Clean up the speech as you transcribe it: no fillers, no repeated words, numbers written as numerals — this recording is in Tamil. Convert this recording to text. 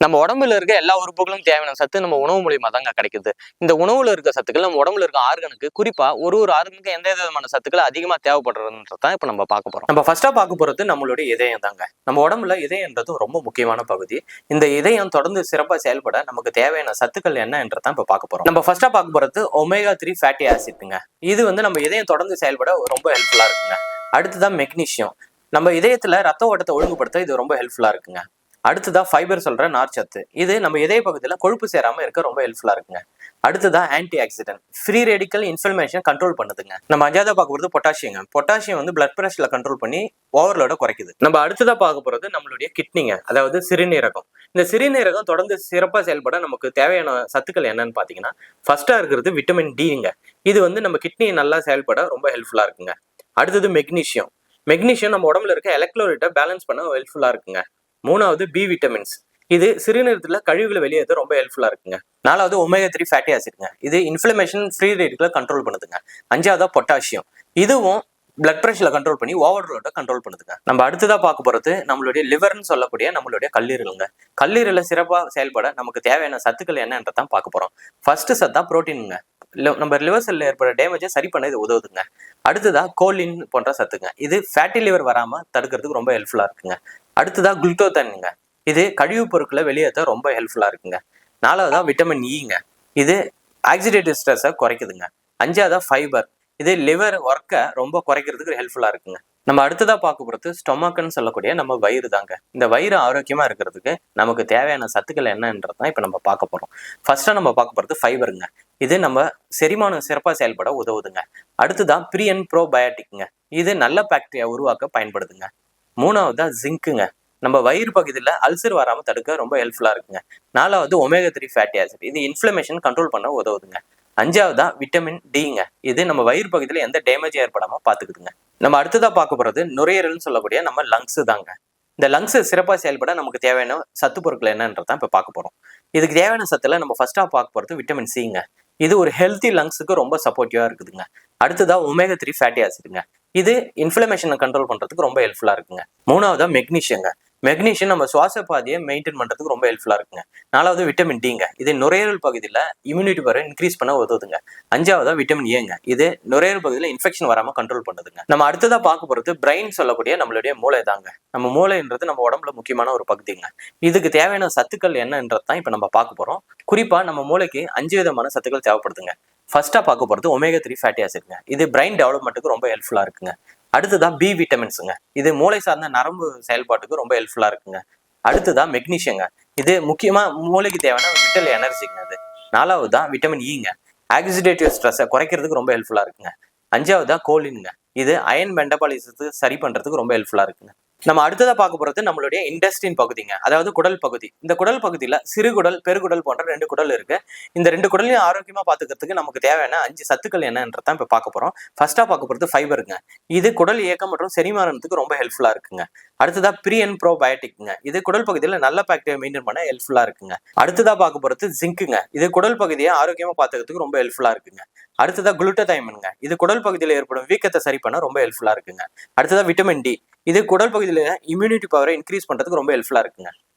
நம்ம உடம்புல இருக்க எல்லா உறுப்புகளும் தேவையான சத்து நம்ம உணவு மூலியமா தாங்க கிடைக்குது. இந்த உணவுல இருக்க சத்துக்கள் நம்ம உடம்புல இருக்க ஆர்கனுக்கு குறிப்பா ஒரு ஆர்கனுக்கு எந்த விதமான சத்துக்கள் அதிகமா தேவைப்படுறதுன்றதான் இப்ப நம்ம பார்க்க போறோம். நம்ம ஃபர்ஸ்டா பார்க்க போறது நம்மளுடைய இதயம் தாங்க. நம்ம உடம்புல இதயம்ன்றது ரொம்ப முக்கியமான பகுதி. இந்த இதயம் தொடர்ந்து சிறப்பா செயல்பட நமக்கு தேவையான சத்துக்கள் என்னன்றதான் இப்ப பார்க்க போறோம். நம்ம ஃபர்ஸ்டா பார்க்க போறது ஒமேகா 3 ஃபேட்டி ஆசிட்ங்க. இது நம்ம இதயம் தொடர்ந்து செயல்பட ரொம்ப ஹெல்ப்ஃபுல்லா இருக்குங்க. அடுத்ததான் மெக்னீசியம். நம்ம இதயத்துல ரத்த ஓட்டத்தை ஒழுங்குபடுத்த இது ரொம்ப ஹெல்ப்ஃபுல்லா இருக்குங்க. அடுத்ததா ஃபைபர் சொல்ற நார்ச்சத்து. இது நம்ம இதய பகுதியில கொழுப்பு சேராம இருக்க ரொம்ப ஹெல்ப்ஃபுல்லா இருக்குங்க. அடுத்ததா antioxidant. Free radical inflammation control பண்ணுதுங்க. நம்ம அஞ்சாவதா பார்க்க போறது பொட்டாசியங்க. பொட்டாசியம் பிளட் பிரஷர்ல கண்ட்ரோல் பண்ணி ஓவர்லோட குறைக்குது. நம்ம அடுத்ததா பார்க்க போறது நம்மளுடைய கிட்னிங்க, அதாவது சிறுநீரகம். இந்த சிறுநீரகம் தொடர்ந்து சிறப்பா செயல்பட நமக்கு தேவையான சத்துக்கள் என்னன்னு பாத்தீங்கன்னா, ஃபர்ஸ்டா இருக்கிறது விட்டமின் டிங்க. இது நம்ம கிட்னி நல்லா செயல்பட ரொம்ப ஹெல்ப்ஃபுல்லா இருக்குங்க. அடுத்தது மெக்னீசியம். மெக்னீசியம் நம்ம உடம்புல இருக்க எலக்ட்ரோலைட்டை பேலன்ஸ் பண்ண ஹெல்ப்ஃபுல்லா இருக்குங்க. மூணாவது பி விட்டமின்ஸ். இது சிறுநீரகத்துல கழிவுகளை வெளியேற்ற ரொம்ப ஹெல்ப்ஃபுல்லா இருக்குங்க. நாலாவது ஒமேகா 3 ஃபேட்டி ஆசிட்ங்க. இது இன்ஃப்ளமேஷன் ஃப்ரீ ரேடிக்கலை கண்ட்ரோல் பண்ணுதுங்க. அஞ்சாவதா பொட்டாசியம். இதுவும் பிளட் பிரஷர்ல கண்ட்ரோல் பண்ணி ஓவர்லோட கண்ட்ரோல் பண்ணுதுங்க. நம்ம அடுத்ததா பார்க்க போறது நம்மளுடைய லிவர்னு சொல்லக்கூடிய நம்மளுடைய கல்லீரலுங்க. கல்லீரல சிறப்பா செயல்பட நமக்கு தேவையான சத்துக்கள் என்னன்றதான் பார்க்க போறோம். ஃபர்ஸ்ட் சத்தா புரோட்டீனுங்க. நம்ம லிவர் செல்ல ஏற்பட டேமேஜை சரி பண்ண இது உதவுதுங்க. அடுத்ததா கோலின் போன்ற சத்துங்க. இது ஃபேட்டி லிவர் வராம தடுக்கிறதுக்கு ரொம்ப ஹெல்ப்ஃபுல்லா இருக்குங்க. அடுத்ததா குளுட்டோதன்ங்க. இது கழிவுப் பொருட்களை வெளியேற்ற ரொம்ப ஹெல்ப்ஃபுல்லா இருக்குங்க. நாலாவதா விட்டமின் ஈங்க. இது ஆக்சிடேட்டிவ் ஸ்ட்ரெஸ்ஸை குறைக்குதுங்க. அஞ்சாவதா ஃபைபர். இது லிவர் ஒர்க்கை ரொம்ப குறைக்கிறதுக்கு ஹெல்ப்ஃபுல்லா இருக்குங்க. நம்ம அடுத்ததா பார்க்க போறது ஸ்டொமக்னு சொல்லக்கூடிய நம்ம வயிறு தாங்க. இந்த வயிறு ஆரோக்கியமா இருக்கிறதுக்கு நமக்கு தேவையான சத்துக்கள் என்னன்றதான் இப்ப நம்ம பார்க்க போறோம். ஃபர்ஸ்டா நம்ம பார்க்க போறது ஃபைபருங்க. இது நம்ம செரிமானம் சிறப்பா செயல்பட உதவுதுங்க. அடுத்ததான் ப்ரீ அண்ட் ப்ரோபயோட்டிக்ங்க. இது நல்ல பாக்டீரியா உருவாக்க பயன்படுதுங்க. மூணாவதா ஜிங்க்குங்க. நம்ம வயிறு பகுதியில் அல்சர் வராமல் தடுக்க ரொம்ப ஹெல்ப்ஃபுல்லா இருக்குங்க. நாலாவது ஒமேகா 3 ஃபேட்டி ஆசிட். இது இன்ஃப்ளமேஷன் கண்ட்ரோல் பண்ண உதவுதுங்க. அஞ்சாவதா விட்டமின் டிங்க. இது நம்ம வயிறு பகுதியில் எந்த டேமேஜ் ஏற்படாம பாத்துக்குதுங்க. நம்ம அடுத்ததா பார்க்க போறது நுரையீரல்னு சொல்லக்கூடிய நம்ம லங்ஸ் தாங்க. இந்த லங்ஸ் சிறப்பா செயல்பட நமக்கு தேவையான சத்து பொருட்கள் என்னன்றதான் இப்ப பார்க்க போறோம். இதுக்கு தேவையான சத்துல நம்ம ஃபர்ஸ்டா பார்க்க போறது விட்டமின் சிங்க. இது ஒரு ஹெல்த்தி லங்ஸுக்கு ரொம்ப சப்போர்ட்டிவா இருக்குதுங்க. அடுத்ததா ஒமேகா 3 ஃபேட்டி ஆசிட்ங்க. இது இன்ஃப்ளமேஷனை கண்ட்ரோல் பண்றதுக்கு ரொம்ப ஹெல்ப்ஃபுல்லா இருக்குங்க. மூணாவதா மெக்னீஷியங்க. மெக்னீஷியம் நம்ம சுவாச பாதையை மெயின்டைன் பண்றதுக்கு ரொம்ப ஹெல்ப்ஃபுல்லா இருக்குங்க. நாலாவது விட்டமின் டிங்க. இது நுரையீரல் பகுதியில் இம்யூனிட்டி பவர் இன்க்ரீஸ் பண்ண உதவுதுங்க. அஞ்சாவதா விட்டமின் ஏங்க. இது நுரையீரல் பகுதியில் இன்ஃபெக்ஷன் வராம கண்ட்ரோல் பண்ணுதுங்க. நம்ம அடுத்ததா பார்க்க போறது பிரெயின் சொல்லக்கூடிய நம்மளுடைய மூளை தாங்க. நம்ம மூளைன்றது நம்ம உடம்புல முக்கியமான ஒரு பகுதிங்க. இதுக்கு தேவையான சத்துக்கள் என்னன்றதான் இப்ப நம்ம பார்க்க போறோம். குறிப்பா நம்ம மூளைக்கு 5 விதமான சத்துக்கள் தேவைப்படுதுங்க. ஃபர்ஸ்டா பார்க்க போறது ஒமேகா 3 ஃபேட்டி ஆசிட்ங்க. இது பிரெயின் டெவலப்மெண்ட்டுக்கு ரொம்ப ஹெல்ப்ஃபுல்லா இருக்குங்க. அடுத்ததான் பி விட்டமின்ஸுங்க. இது மூளை சார்ந்த நரம்பு செயல்பாட்டுக்கு ரொம்ப ஹெல்ப்ஃபுல்லா இருக்குங்க. அடுத்ததான் மெக்னீஷியங்க. இது முக்கியமா மூளைக்கு தேவையான விட்டல் எனர்ஜிங்க. அது நாலாவதுதான் விட்டமின் ஈங்க. ஆக்சிடேட்டிவ் ஸ்ட்ரெஸ்ஸை குறைக்கிறதுக்கு ரொம்ப ஹெல்ப்ஃபுல்லா இருக்குங்க. அஞ்சாவதா கோலின்ங்க. இது அயன் மெட்டபாலிசத்தை சரி பண்றதுக்கு ரொம்ப ஹெல்ப்ஃபுல்லா இருக்குங்க. நம்ம அடுத்ததா பார்க்க போறது நம்மளுடைய இன்டெஸ்டின் பகுதிங்க, அதாவது குடல் பகுதி. இந்த குடல் பகுதியில சிறுகுடல், பெருகுடல் போன்ற 2 குடல் இருக்கு. இந்த 2 குடலையும் ஆரோக்கியமா பாத்துக்கிறதுக்கு நமக்கு தேவையான 5 சத்துக்கள் என்னன்றதான் இப்ப பார்க்க போறோம். ஃபர்ஸ்டா பார்க்க போறது ஃபைபருங்க. இது குடல் இயக்கம் மற்றும் செரிமானத்துக்கு ரொம்ப ஹெல்ப்ஃபுல்லா இருக்குங்க. அடுத்ததா ப்ரீ அண்ட் ப்ரோபயோட்டிக்ங்க. இது குடல் பகுதியில நல்ல பாக்டீரியா மெயின்டைன் பண்ண ஹெல்ப்ஃபுல்லா இருக்குங்க. அடுத்ததா பார்க்க போறது ஜிங்க்குங்க. இது குடல் பகுதியை ஆரோக்கியமா பாத்துக்கிறதுக்கு ரொம்ப ஹெல்ப்ஃபுல்லா இருக்குங்க. அடுத்ததா குளுட்டதைமன்ங்க. இது குடல் பகுதியில் ஏற்படும் வீக்கத்தை சரி பண்ண ரொம்ப ஹெல்ப்ஃபுல்லா இருக்குங்க. அடுத்ததா விட்டமின் டி. இது குடல் பகுதியில இம்யூனிட்டி பவரை இன்க்ரீஸ் பண்றதுக்கு ரொம்ப ஹெல்ப்ஃபுல்லா இருக்குங்க.